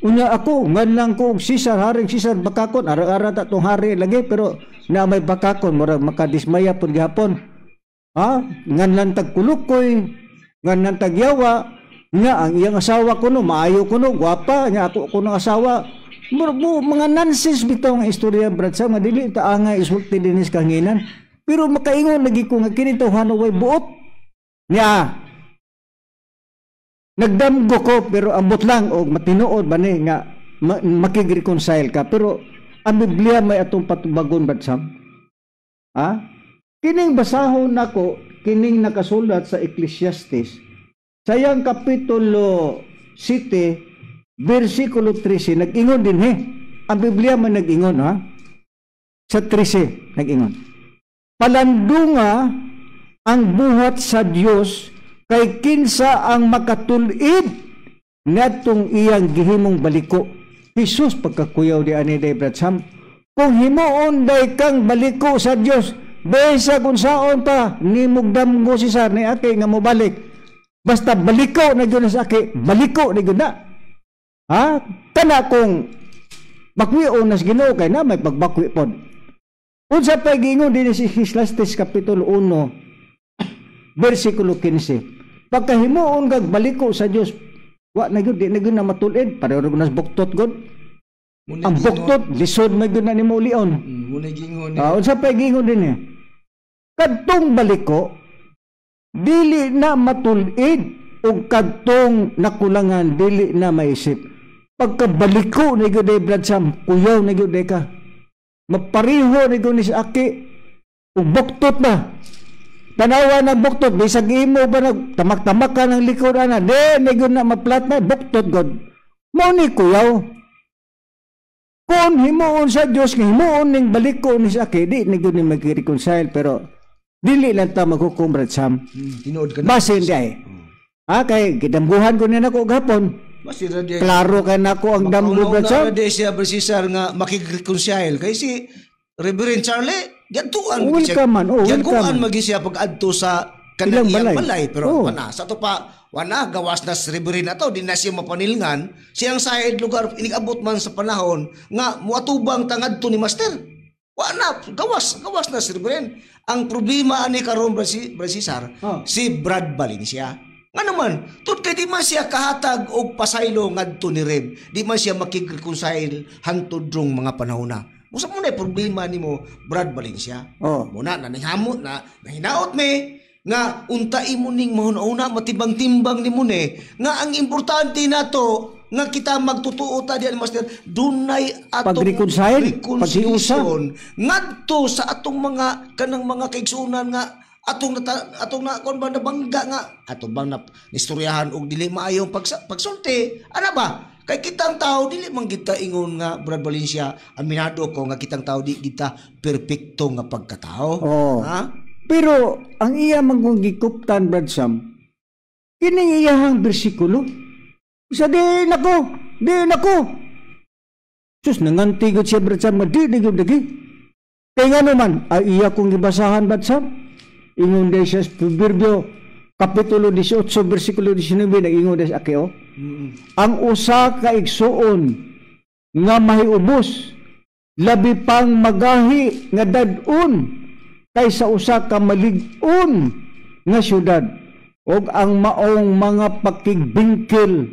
Unya ako nganlan ko og Cesar, haring Cesar bakakon, ara-ara ta tong hari lagi pero na may bakakon murag makadismaya pud gihapon. Ha? Nganlan tagkulukoy, nganlan tagyawa, nga ang iyang asawa kuno maayo kuno, gwapa, nya ako kuno asawa. Mga nonsense bitaw nga istorya brad sa madili ta angay isulti dinis kanginan. Pero makaingon lagi ko nga kini tawhano way buot. Nya nagdamgo ko pero ambot lang og matinuod ba ni nga makig-reconcile ka pero ang Biblia may atong patubagon brad Sam. Ha? Kining basahon nako kining nakasulat sa Ecclesiastes sayang kapitulo 7 versikulo 13 nag-ingon din ang Biblia man nag-ingon ha sa 13 nag-ingon palandunga ang buhat sa Dios kay kinsa ang makatulid ngadtong iyang gihimong baliko. Jesus pagkakuyaw di ani day brad Sam kung himuon day kang baliko sa Dios besa kung saon pa ni mugdamgo si Sar ni Aki nga mobalik basta baliko na gyud sa Aki baliko na gyud na ha kana kung bakwion nas Ginoo kay na may pagbakwi pod unsa pa giingon dinhi si Ecclesiastes kapitulo 1 versikulo 15 pagkahimuon kag baliko sa Dios wa na gyud di na gyud na matulid pareho nas buktot gud ang buktot lisod na gyud na nimo ulion muna gingon unsa pa giingon dinhi kadtong baliko dili na matulid ug kadtong nakulangan dili na maisip pagkabaliko na gyud day brad Sam kuyaw na gyud ka mapariho na gyud ni sa Aki ug buktot na tanawa ng buktot bisag imo ba nagtamak-tamak ka ng likod ana de na gyud na maplat na buktot god mao ni kuyaw kung himuon sa Dios nga himuon ning baliko ni sa Aki di na gyud ni mag-reconcile pero dili lang ta maghukom brad Sam tinuod ka na basin di ay kay gidamguhan ko na nako gapon klaro kay nako ang damgo brad Sam di siya Cesar nga makig-reconcile kay si Reverend Charlie gantuan gantuan magi siya pag-adto sa kanang balay pero wala sa to pa wala gawas na si Reverend ato di na siya mapanilngan siyang side lugar inigabot man sa panahon nga muatubang tangadto ni Master wala gawas na si Reverend ang problema ani karon Brad Cesar si Brad Valencia nga naman tut kay di man siya kahatag og pasaylo ngadto ni Reb di man siya makig-reconcile hantod drong mga panahon na usa mo na problema nimo Brad Valencia muna na nihamo na hinaot me nga untai mo ning mahuna-una matibang-timbang nimo ne nga ang importante nato nga kita magtutuo ta diyan Master dunay atong pag-reconcile pag-iusa ngadto sa atong mga kanang mga kaigsunan nga atong na kon ba nabangga nga atong bang na istoryahan og dili maayong pagsulti ana ba kay kitang tao dili man kita ingon nga Brad Valencia aminado ko nga kitang tao di kita perpekto nga pagkatao ha pero ang iya mangkong gikuptan Brad Sam kining iyahang bersikulo sa di nako sus nangantigot siya Brad Sam di dagi kay nga naman ay iya kong gibasahan Brad Sam ingon day siya Proverbio kapitulo 18 bersikulo 19 nag-ingon day sa Aki ang usa ka igsuon nga mahiubos labi pang magahi nga dad-on kaysa usa ka malig-on nga syudad og ang maong mga pakigbingkil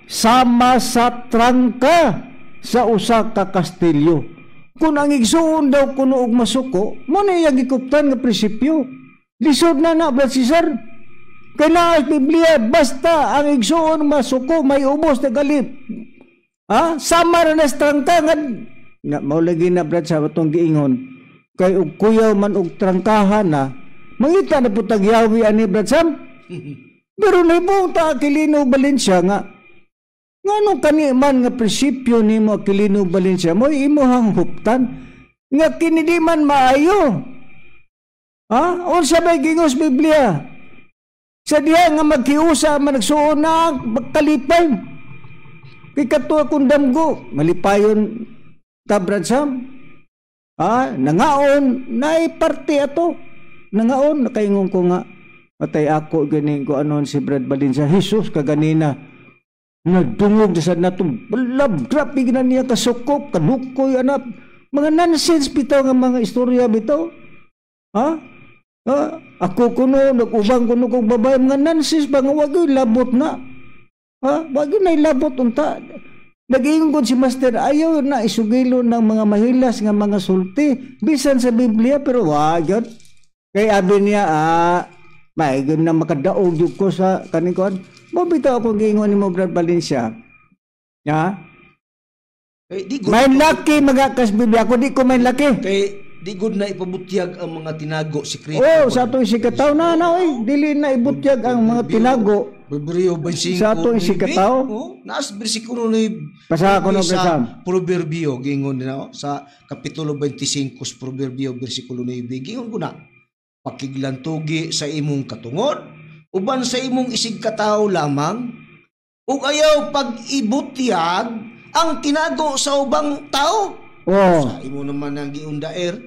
sama sa trangka sa usa ka kastilyo. Kung ang igsuon daw kuno og masuko, mo na iyang gikuptan nga prinsipyo. Lisod na Brad Cesar. Kaya sa Biblia, basta ang igsuon masuko, may ubos na galit. Sama na sa trangka nga maulagi na Brad sa atong giingon. Kay og kuyaw man og trangkahan na, mangita na putag yawi ani Brad Sam. Pero naibong ta Aquilino Valencia nga ngano kani man nga prinsipyo nimo Aquilino Valencia mo imuhang huptan nga kini di man maayo. Unsa bay gingos Biblia? Sa diha nga magkiusa man nagsuon na magkalipay. Kay kato akong damgo malipayon ta Brad Sam. Nangaon naay parte ato. Nangaon nakaingon ko nga matay ako ganing ko anon si Brad Valencia. Jesus kaganina nagdungog sa natong love grabe na niya kasukop kalukoy anak mga nonsense bitaw nga mga istorya bitaw. Ako kuno nag-ubang kuno kog babae mga nonsense ba nga wag labot na. Wag na ilabot unta. Nag-iingon ko si Master ayaw na isugilo ng mga mahilas nga mga sulti bisan sa Biblia pero wag yun. Kaya abi niya maigim na makadaog yun ko sa kanikuan. Mabitaw akong giingon ni mo Brad Valencia. May laki magakas Biblia. Ako di ko may laki. Kay di good na ipabutyag ang mga tinago sikreto. Sa atong isikataw na dili na ibutyag ang mga tinago. Proverbio 25. Sa atong isikataw. Naas bersikulo ni Basa ko no sa Proverbio gingon na sa kapitulo 25 sa Proverbio bersikulo 9 gingon ko na pakiglantugi sa imong katungod uban sa imong isigkataw lamang ug ayaw pag-ibutyag ang tinago sa ubang tao. Sa imo naman ang giundaer,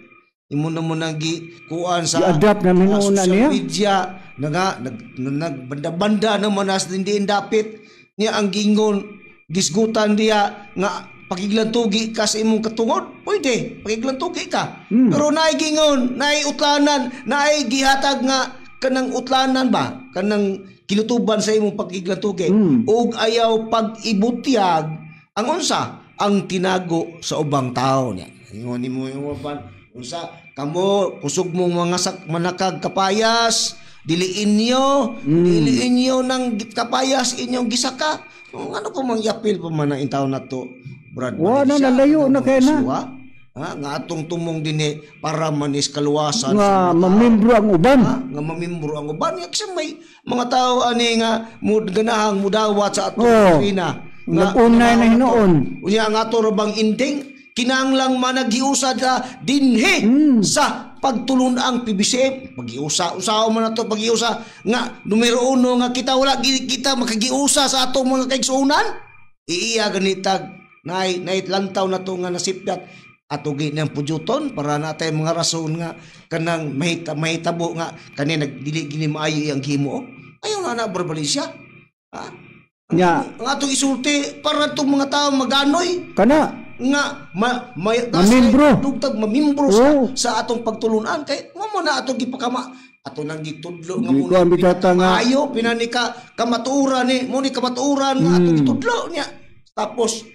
imo naman ang gikuan sa i-adapt na minuuna niya. Media nagbanda-banda naman as hindi dapit niya ang gingon gisgutan diya nga pakiglantugi ka sa imong katungod. Pwede pakiglantugi ka. Pero naay gingon, naay utlanan, naay gihatag nga kanang utlanan ba? Kanang kilutuban sa imong pakiglantugi. Ug ayaw pag-ibutyag ang unsa? Ang tinago sa ubang tao niya. Ingon nimo yung uban, unsa kamo kusog mong mga manakag kapayas, diliin niyo ng kapayas inyong gisaka. Ano pa mangyapil pa man ang taon na to, Brad? Na nalayo na kay na. Nga atong tumong dinhi para manis kaluwasan nga mamimbro ang uban. Nga mamimbro ang uban. Kasi may mga tao ani nga ganahang mudawat sa atong Pilipinas. Nag-unay na hinoon. Unya nga to bang inding kinahanglang managhiusa dinhi sa pagtulon ang PBCM. Pag-iusa man nato pag-iusa nga numero 1 nga kita wala kita makagiusa sa atong mga kaigsuonan. Iya ganitag nay lantaw na to nga nasipyat ato ginang pujuton para natay mga rason nga kanang mahitabo nga kani nagdili gini maayo iyang himo. Ayaw na Valencia. Nga atong isulti para itong mga tao maganoy kana nga mamimbro sa atong pagtulunan kay mo na atong gipakama ato nang gitudlo nga mo ayo pinanika kamaturan ni mo ni kamaturan nga atong gitudlo niya tapos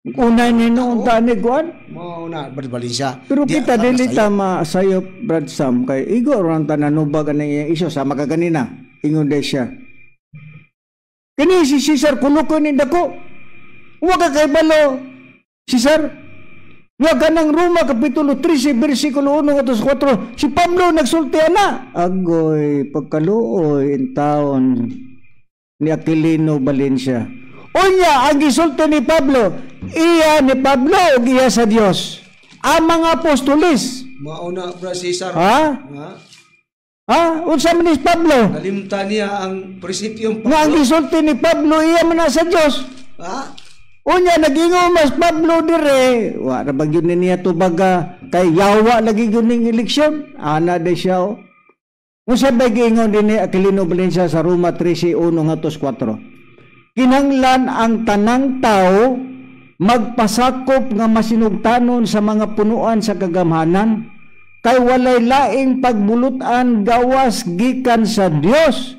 unay ni noong tani guan mo na Valencia pero kita dili tama sayo Brad Sam kay igo ron tananubag ani iso sa makaganina ingon day siya. Kini si Cesar kuluko ni dako. Huwag ka kay balo. Cesar, huwag ka ng Roma kapitulo 13 versikulo 1 at 4. Si Pablo nagsultihan na. Agoy, pagkaluoy in taon ni Aquilino Valencia. Unya, ang gisulti ni Pablo, iya ni Pablo o iya sa Dios. Ang mga apostolis. Mauna bra Cesar. Unsa man ni Pablo? Nalimtan niya ang prinsipyong Pablo. Nga ang gisulti ni Pablo, iya man na sa Diyos. Unya, nagingon mas Pablo dire. Wa, nabag yun niya tubaga. Kay yawa lagi yun ng eleksyon. Ana de siya o. Unsa ba gingon din ni Aquilino Valencia sa Roma 13:1-4. Kinanglan ang tanang tao magpasakop nga masinugtanon sa mga punuan sa kagamhanan kay walay laing pagbulutan gawas gikan sa Dios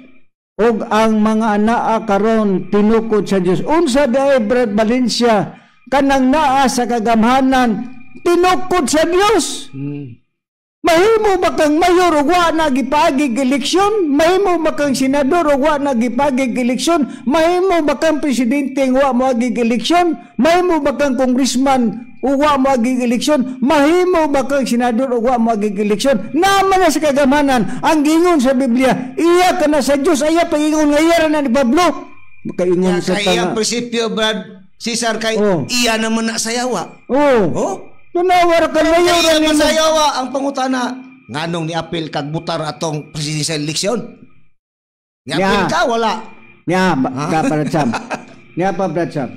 ug ang mga anaa karon tinukod sa Dios. Unsa daay Brad Valencia kanang naa sa kagamhanan tinukod sa Dios? Mahimo ba kang mayor ug wa na gipagig eleksyon? Mahimo ba kang senador ug wa na gipagig eleksyon? Mahimo ba kang presidente ug wa mo agig eleksyon? Mahimo ba kang congressman ug wa mo agig eleksyon? Mahimo ba kang senador ug wa mo agig eleksyon? Naman na sa kagamanan ang gingon sa Biblia, iya ka na sa Dios, iya pagingon nga iya na ni Pablo. Makaingon sa Kaya tanga. prinsipyo, Brad Cesar, kay iya naman na sayawa. Oh. Tunawar ka mayor Iya ni man sayawa ang pangutana. Nganong ni apil kag butar atong presidential election? Ni apil ka, wala. Niya, Brad Sam.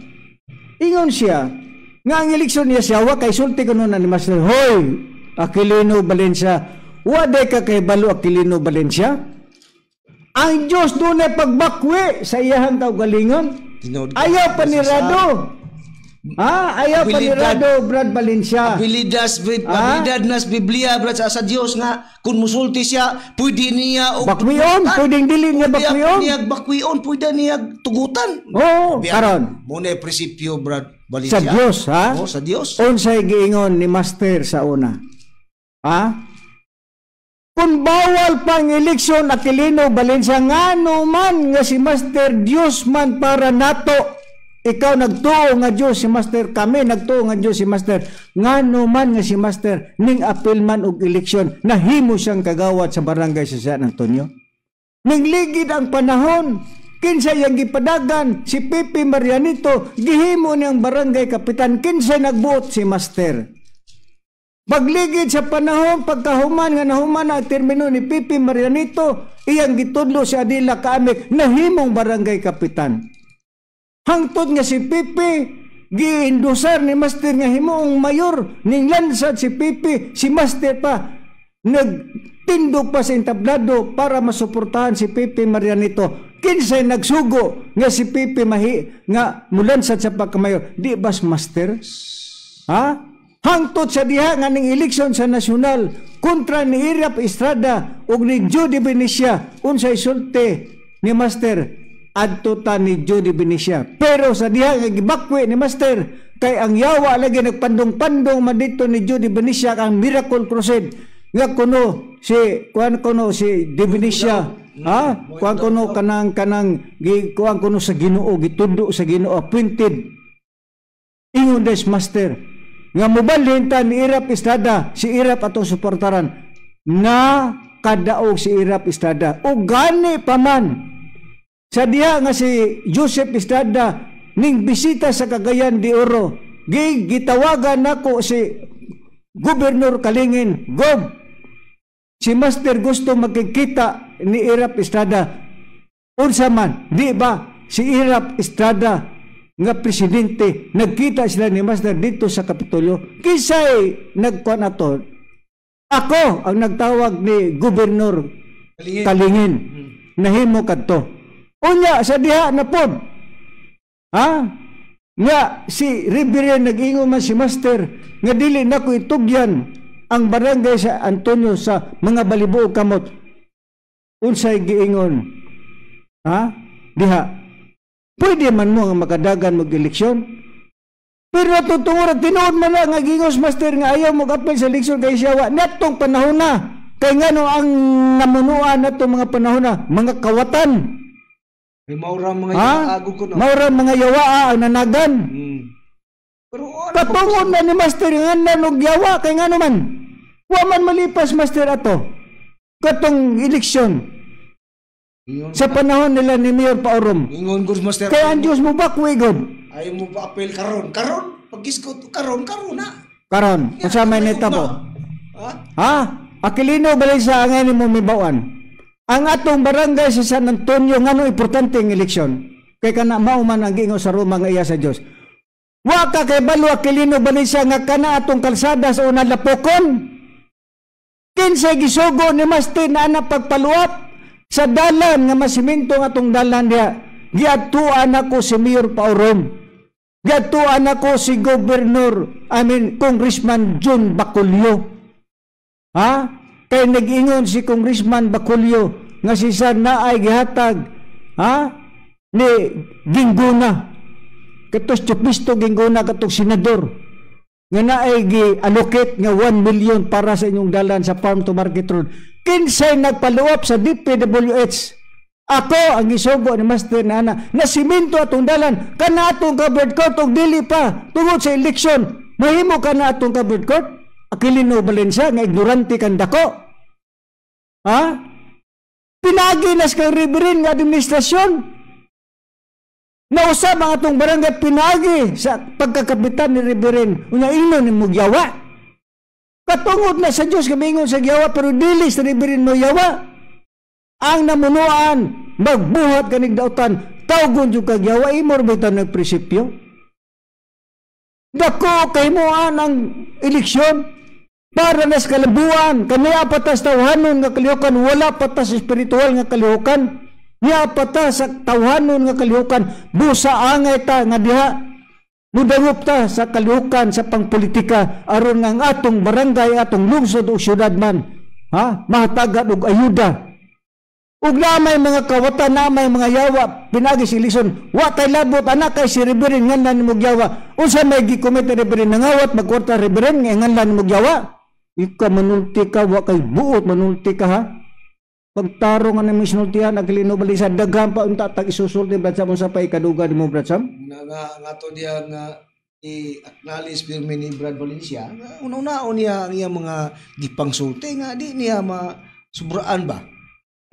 Ingon siya, nga ang eleksyon niya siya, wa kay sulti ko nun ni Master, hoy, Aquilino Valencia, wa day ka kay balo Aquilino Valencia? Ang Diyos doon ay pagbakwi sa iyahang kaugalingon. Ayaw panirado. Ayaw panirado, Brad Valencia. Abilidad nas Biblia, Brad, sa Dios nga, kung musulti siya, pwede niya bakwion, pwedeng dili niya bakwion. Pwede niya tugutan. Karon. Muna yung prinsipyo, Brad Valencia. Sa Dios, ha? Sa Dios. Unsay giingon ni Master sa una. Kung bawal pang eleksyon Aquilino Valencia, ngano man nga si Master Dios man para nato. Ikaw nagtuo nga Dios si Master, kami nagtuo nga Dios si Master. Ngano man nga si Master ning apil man og eleksyon, nahimo siyang kagawad sa barangay sa San Antonio. Ning ligid ang panahon, kinsa yang gipadagan si Pipi Marianito, gihimo niyang barangay kapitan, kinsa nagbuot si Master. Pagligid sa panahon, pagkahuman nga nahuman ang termino ni Pipi Marianito, iyang gitudlo si Adila Kaamik, nahimong barangay kapitan. Hangtod nga si Pipi, giindusar ni Master nga himoong mayor, ning lansad si Pipi, si Master pa, nagtindog pa sa entablado para masuportahan si Pipi Marianito. Kinsay nagsugo nga si Pipi nga mulansad sa pagkamayor. Di bas Master? Hangtod sa diha nga ning eleksyon sa nasyonal kontra ni Irap Estrada ug ni Judy Benicia, unsay sulti ni Master adto ta ni Judy Benicia. Pero sa diha nga gibakwi ni Master kay ang yawa lagi nagpandong-pandong man dito ni Judy Benicia ang Miracle Crusade nga kuno si Di Benicia kuan kuno kanang kuan kuno sa Ginoo, gitundo sa Ginoo, appointed. Ingon des Master nga mobalhin ta ni Irap Estrada, si Irap atong suportaran na kadaog si Irap Estrada o gani paman sa diha nga si Joseph Estrada ning bisita sa Cagayan de Oro, gitawagan nako si Gobernador Kalingin, Gob, si Master gusto magkikita ni Irap Estrada. Unsa man, di ba si Irap Estrada nga presidente, nagkita sila ni Master dito sa Kapitolyo. Kisay nagkuan ato, ako ang nagtawag ni Gobernador Kalingin. Nahimo kadto. Unya sa diha na pod. Nga si Reverend nag-ingon man si Master nga dili nako itugyan ang barangay sa Antonio sa mga balibuog kamot. Unsay giingon? Diha. Pwede man mo nga makadagan mag-eleksyon. Pero natutungod tinuod man na nga gingos Master nga ayaw mag-apply sa eleksyon kay siya natong panahon na. Kay ngano ang namunuan natong mga panahon na, mga kawatan. Maura mga yawa ko no. Maura mga yawa ang nanagan. Pero patungod na ni Master nga nanog yawa kay ngano man. Wa man malipas Master ato. Katong eleksyon. Sa panahon nila ni Mayor Paurom. Ingon gud Master. Kaya ang Diyos mo bakwi god. Ayaw mo pa apel karon. Pagkiskot karon na. Karon, kasama neta po. Aquilino Valencia ang mo mibawan. Ang atong barangay sa San Antonio ngano importante ang eleksyon. Kay kana mao man ang gingo sa Roma nga iya sa Dios. Wa ka kay balo Aquilino Valencia nga kana atong kalsada sa una lapokon. Kinsay gisugo ni Master na ana pagpaluap sa dalan nga masiminto nga atong dalan diha. Giadtuan ako si Mayor Paurom. Giadtuan ako si Congressman John Bacolio. Kay nag-ingon si Congressman Bacolio nga si San naay gihatag ha? Ni Gingguna. Katos Chupisto Gingguna katong senador. Nga naay gi-allocate nga 1 million para sa inyong dalan sa farm to market road. Kinsay nagpaluwap sa DPWH. Ako ang isugo ni Master Nana na simento atong dalan kana atong covered court og dili pa tungod sa eleksyon. Mahimo kana atong covered court. Aquilino Valencia nga ignorante kan dako. Ha? Pinagi nas kang Riberin nga administrasyon. Nausab ang atong barangay pinagi sa pagkakapitan ni Riberin. Unya ino ni Mugyawa. Katungod na sa Diyos kamingon sa Gyawa pero dili sa Riberin mo yawa. Ang namunuan magbuhat kanig dautan tawgon jud kag Gyawa imor bitan nagprinsipyo. Dako kay mo ang eleksyon para nas kalabuan kaniya patas tawhanon nga kalihukan wala patas espiritual nga kalihukan. Niya pata sa tawhanon nga kalihukan busa angay ta nga diha mudangop ta sa kalihukan sa pangpolitika aron nga ang atong barangay atong lungsod o syudad man mahatagad og ayuda ug namay mga kawatan namay mga yawa pinagi si eleksyon wa tay labot anak kay si Riberin nganlan ni Mugyawa unsa may gikomit ni Riberin nangawat magkwarta Riberin nga nganlan ni Mugyawa ika manulti ka wa kay buot manulti ka ha. Pagtarong ang misinultihan, Aquilino Valencia, daghan pa unta tag isusulti, Bradsam, sa pa ikaduga ni mo, Bradsam? Nga to diya nga i-acknowledge firme ni Brad Valencia, una-unaon niya ang iyang mga gipangsulti, nga di niya masubraan ba?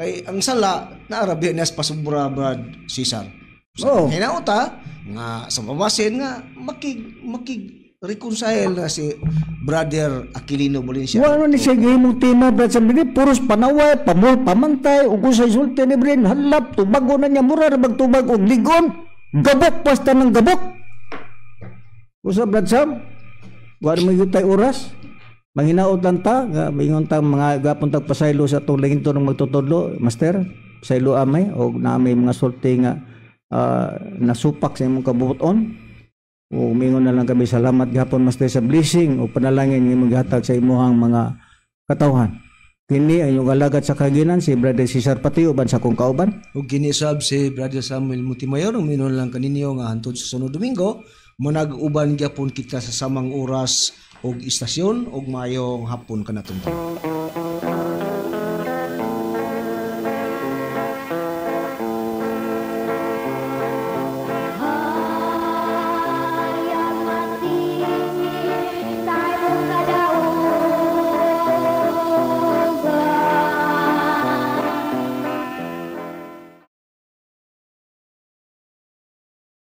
Kay ang sala, naarabi niya sa pasubra, Brad Cesar. So, hinauta, nga sa pamasin nga, reconcile na si Brother Aquilino Valencia. Wala ni siya gihimong tema, Bradsam, dili puros panaway, pamantay, ug sa isulti ni Brin, halap, tubago na niya, mura na magtubag og ligon, gabok pasta ng gabok. Usa, Bradsam, wala mo yutay oras, manginaot lang ta, mingon ta mga gapon tagpasaylo sa itong lingin to ng magtutudlo, Master, pasaylo amay, o na may mga sulti nga nasupak sa imong kabubuton. O umingon na lang kami salamat gapon Master sa blessing o panalangin ng imong gihatag sa imuhang mga katawhan. Kini ang inyong alagad sa kaginan si Brother Cesar Patio uban sa kong kauban. Ug kini sab si Brother Samuel Montemayor uminon lang kaninyo nga hantod sa sunod Domingo manag-uban gyapon kita sa samang oras og istasyon og mayong hapon kanaton.